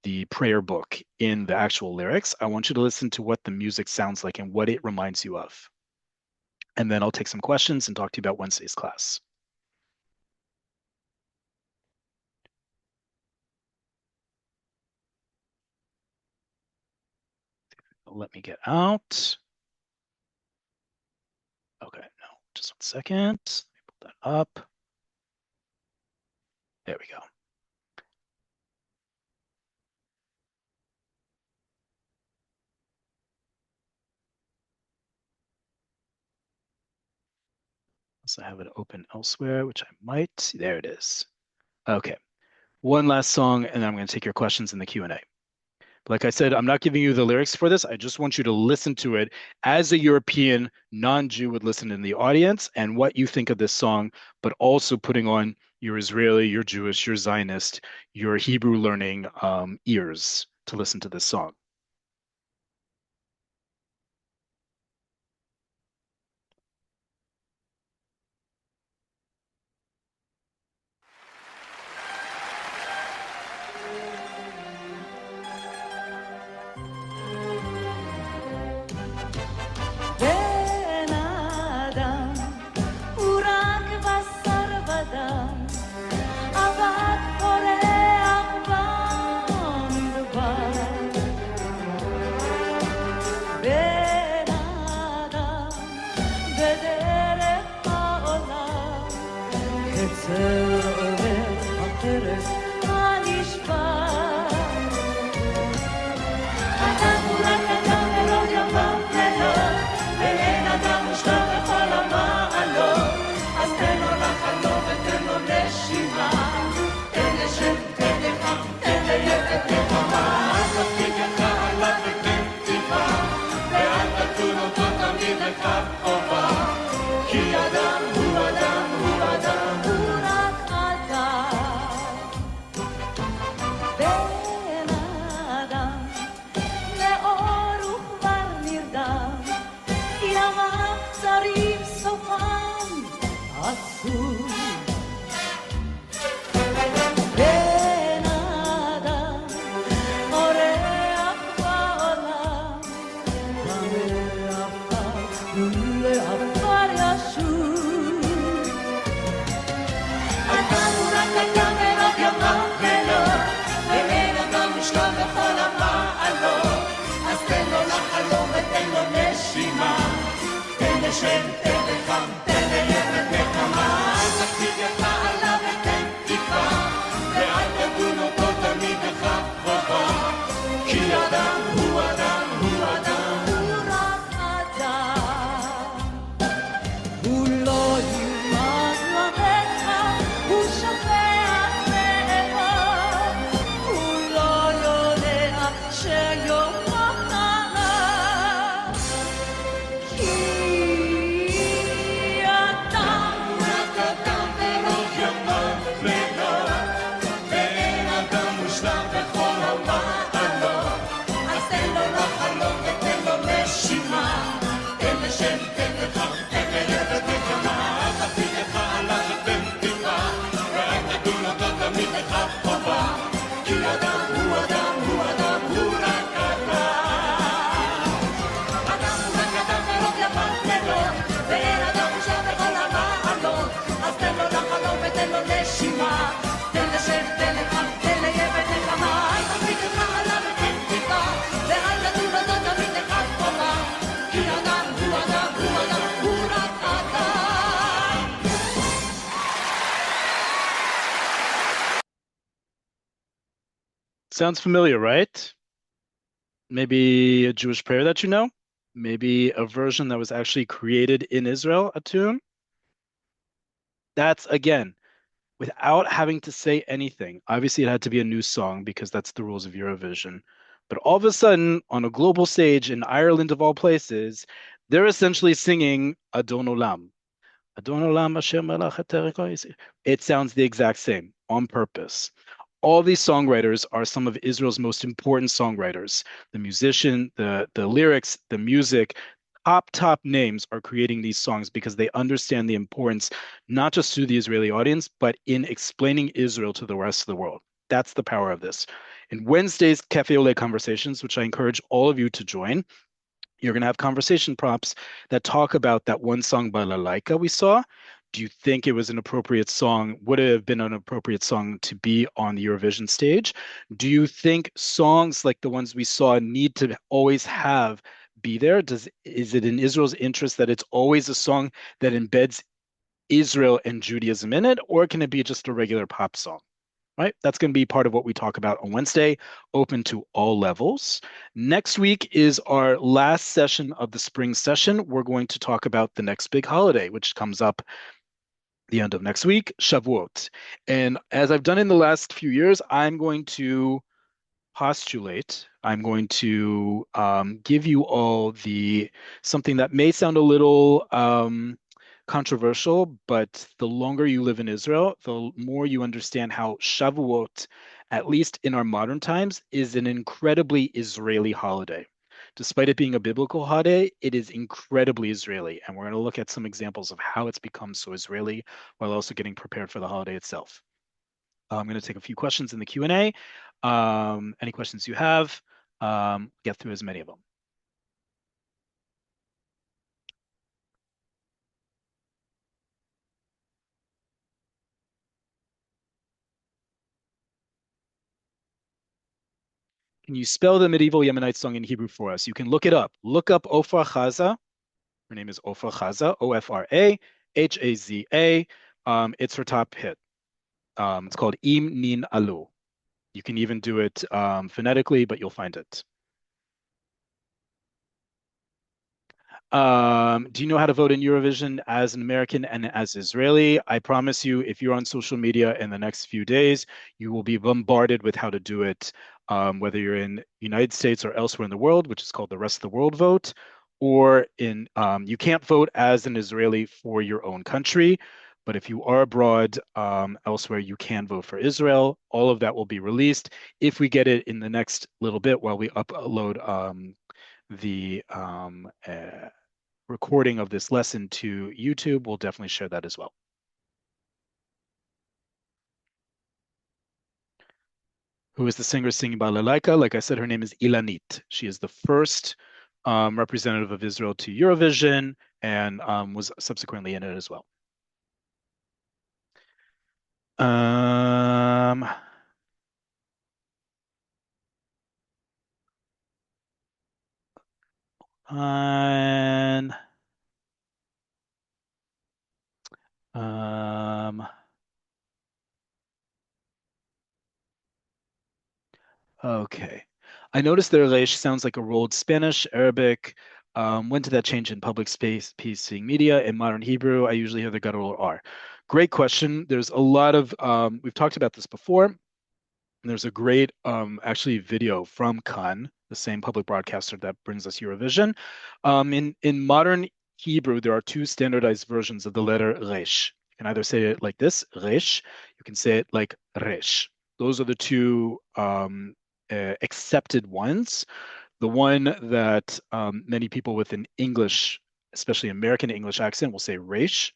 the prayer book in the actual lyrics. I want you to listen to what the music sounds like and what it reminds you of. And then I'll take some questions and talk to you about Wednesday's class. Let me get out. Okay, no, just 1 second. Let me pull that up. There we go. So I have it open elsewhere, which I might. There it is. Okay. One last song, and then I'm going to take your questions in the Q&A. Like I said, I'm not giving you the lyrics for this. I just want you to listen to it as a European non-Jew would listen in the audience and what you think of this song, but also putting on your Israeli, your Jewish, your Zionist, your Hebrew learning ears to listen to this song. בן האדם הוא רק בשר ודם, אבק פורח במדבר. בן האדם בדרך העולם, כצל עובר החרס הנשבר. אדם הוא רק אדם ולא יבוא לילות, ואין אדם מושלם בכל המעלות. אז תן לו לחלום ותן לו נשימה, תן לשם, תן לחם, תן לילד נחמה. אל תפקיד ידך עליו ותן טיפה, ואל תתון אותו תמיד לכף חובה. כי אדם הוא אדם, הוא אדם, הוא רק אדם. בן האדם לאור וכבר נרדם, ימיו קצרים סופם עצוב. בן האדם אורח בעולם, ולעפר ישוב. אדם רוב יומם ולילות, ואין אדם מושלם בכל המעלות. אז תן לו לחלום ותן לו נשימה, תן לשם, תן לחם, תן לירד נחמה. תקפיד ידך עליו ותן תקווה, ואל תדון אותו תמיד בכבודו, כי אדם הוא אדם, הוא אדם, הוא רק אדם. הוא לא ילמד לבך, הוא שופע מאליו, הוא לא יודע שיומו נער, כי אדם הוא רק אדם ורוב ימיו לילות, ואין אדם מושלם בכל המעלות. אז תן לו לחלום ותן לו נשימה, תן לשם, תן לחם, תן לירד נחמה. תקפיד ידך עליו ותן תקווה, ואל תדון אותו תמיד בכבודו, כי אדם הוא אדם, הוא אדם, הוא רק אדם. אדם הוא רק אדם ורוב ימיו לילות, ואין אדם מושלם בכל המעלות. אז תן לו לחלום ותן לו נשימה, תן לשם, תן לחם, תן לירד נחמה. תקפיד ידך עליו ותן תקווה, ואל תדון אותו תמיד בכבודו, כי אדם הוא אדם, הוא אדם, הוא רק אדם. Sounds familiar, right? Maybe a Jewish prayer that you know? Maybe a version that was actually created in Israel, a tune? That's, again, without having to say anything. Obviously, it had to be a new song because that's the rules of Eurovision. But all of a sudden, on a global stage in Ireland, of all places, they're essentially singing Adon Olam. Adon Olam Asher Melech HaTerek HaYisrael. It sounds the exact same on purpose. All these songwriters are some of Israel's most important songwriters. The musician, the lyrics, the music, top names are creating these songs because they understand the importance, not just to the Israeli audience, but in explaining Israel to the rest of the world. That's the power of this. In Wednesday's Cafe Oleh conversations, which I encourage all of you to join, you're going to have conversation prompts that talk about that one song by Lalaika we saw. Do you think it was an appropriate song? Would it have been an appropriate song to be on the Eurovision stage? Do you think songs like the ones we saw need to always be there? Is it in Israel's interest that it's always a song that embeds Israel and Judaism in it, or can it be just a regular pop song? Right? That's going to be part of what we talk about on Wednesday, open to all levels. Next week is our last session of the spring session. We're going to talk about the next big holiday, which comes up the end of next week, Shavuot. And as I've done in the last few years, I'm going to postulate. I'm going to give you all something that may sound a little controversial, but the longer you live in Israel, the more you understand how Shavuot, at least in our modern times, is an incredibly Israeli holiday. Despite it being a biblical holiday, it is incredibly Israeli. And we're going to look at some examples of how it's become so Israeli while also getting prepared for the holiday itself. I'm going to take a few questions in the Q&A. Any questions you have, get through as many of them. Can you spell the medieval Yemenite song in Hebrew for us? You can look it up. Look up Ofra Chaza. Her name is Ofra Chaza, Ofra Haza. It's her top hit. It's called Im Nin Alu. You can even do it phonetically, but you'll find it. Do you know how to vote in Eurovision as an American and as Israeli? I promise you, if you're on social media in the next few days, you will be bombarded with how to do it, whether you're in United States or elsewhere in the world, which is called the rest of the world vote, or you can't vote as an Israeli for your own country, but if you are abroad elsewhere, you can vote for Israel. All of that will be released if we get it in the next little bit while we upload the recording of this lesson to YouTube. We'll definitely share that as well. Who is the singer singing by Lalaika? Like I said, her name is Ilanit. She is the first representative of Israel to Eurovision and was subsequently in it as well. Um, and um, okay. I noticed their Reish sounds like a rolled Spanish, Arabic. When did that change in public space, piecing media? In modern Hebrew, I usually hear the guttural R. Great question. There's a lot of, we've talked about this before. And there's a great, actually, video from Khan, the same public broadcaster that brings us Eurovision. In modern Hebrew, there are two standardized versions of the letter Resh. You can either say it like this, Resh. You can say it like Resh. Those are the two accepted ones. The one that many people with an English, especially American English accent, will say Resh.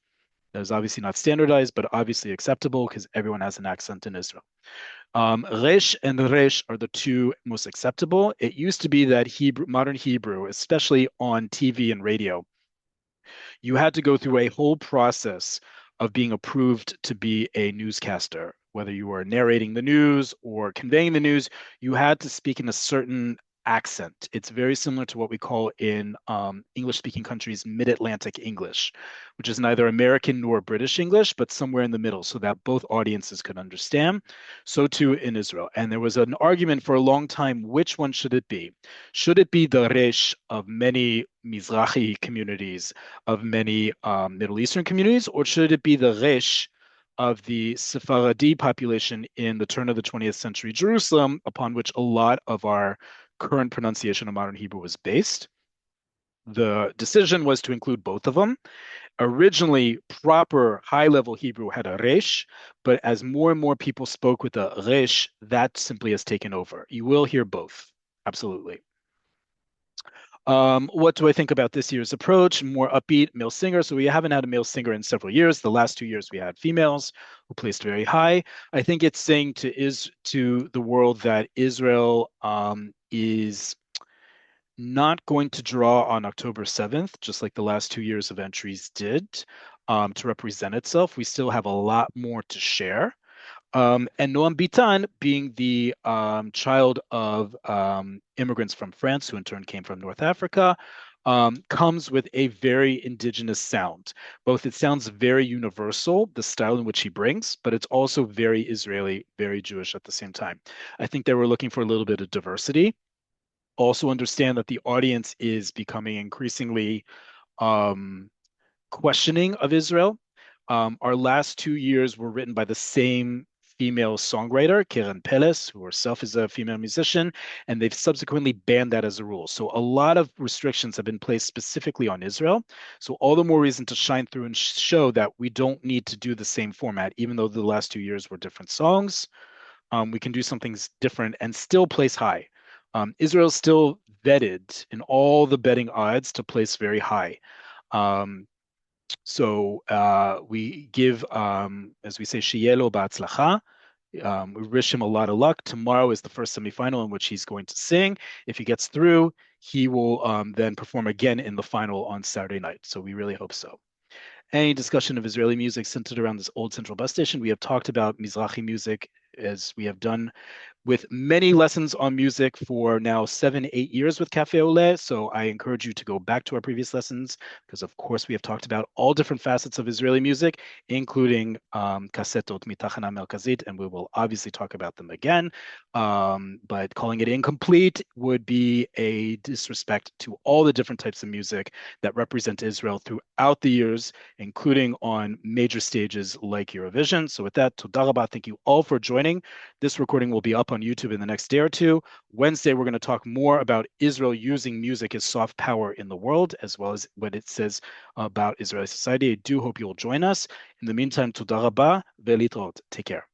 That is obviously not standardized, but obviously acceptable because everyone has an accent in Israel. Resh and Resh are the two most acceptable. It used to be that Hebrew, modern Hebrew, especially on TV and radio, you had to go through a whole process of being approved to be a newscaster. Whether you were narrating the news or conveying the news, you had to speak in a certain accent. It's very similar to what we call in English-speaking countries Mid-Atlantic English, which is neither American nor British English, but somewhere in the middle, so that both audiences could understand. So too in Israel. And there was an argument for a long time, which one should it be? Should it be the Resh of many Mizrahi communities, of many Middle Eastern communities, or should it be the Resh of the Sephardi population in the turn of the 20th century Jerusalem, upon which a lot of our current pronunciation of modern Hebrew was based? The decision was to include both of them. Originally, proper high-level Hebrew had a resh, but as more and more people spoke with a resh, that simply has taken over. You will hear both. Absolutely. What do I think about this year's approach? More upbeat male singer. So we haven't had a male singer in several years. The last 2 years we had females who placed very high. I think it's saying to the world that Israel is not going to draw on October 7th, just like the last 2 years of entries did, to represent itself. We still have a lot more to share. And Noam Bitan, being the child of immigrants from France, who in turn came from North Africa, comes with a very indigenous sound. Both it sounds very universal, the style in which he brings, but it's also very Israeli, very Jewish at the same time. I think they were looking for a little bit of diversity. Also understand that the audience is becoming increasingly um, questioning of Israel. Our last 2 years were written by the same female songwriter, Keren Peles, who herself is a female musician, and they've subsequently banned that as a rule. So a lot of restrictions have been placed specifically on Israel. So all the more reason to shine through and show that we don't need to do the same format, even though the last 2 years were different songs. We can do something different and still place high. Israel's still vetted in all the betting odds to place very high. Um, so we give, as we say, Sheyelo ba'atzlacha. We wish him a lot of luck. Tomorrow is the first semifinal in which he's going to sing. If he gets through, he will then perform again in the final on Saturday night. So we really hope so. Any discussion of Israeli music centered around this old central bus station? We have talked about Mizrahi music as we have done with many lessons on music for now 7, 8 years with Cafe Oleh. So I encourage you to go back to our previous lessons because, of course, we have talked about all different facets of Israeli music, including kasetot mitachana merkazit, and we will obviously talk about them again. But calling it incomplete would be a disrespect to all the different types of music that represent Israel throughout the years, including on major stages like Eurovision. So with that, toda rabah, thank you all for joining. This recording will be up on YouTube in the next day or two. Wednesday, we're going to talk more about Israel using music as soft power in the world, as well as what it says about Israeli society. I do hope you'll join us. In the meantime, toda rabah ve'litrot. Take care.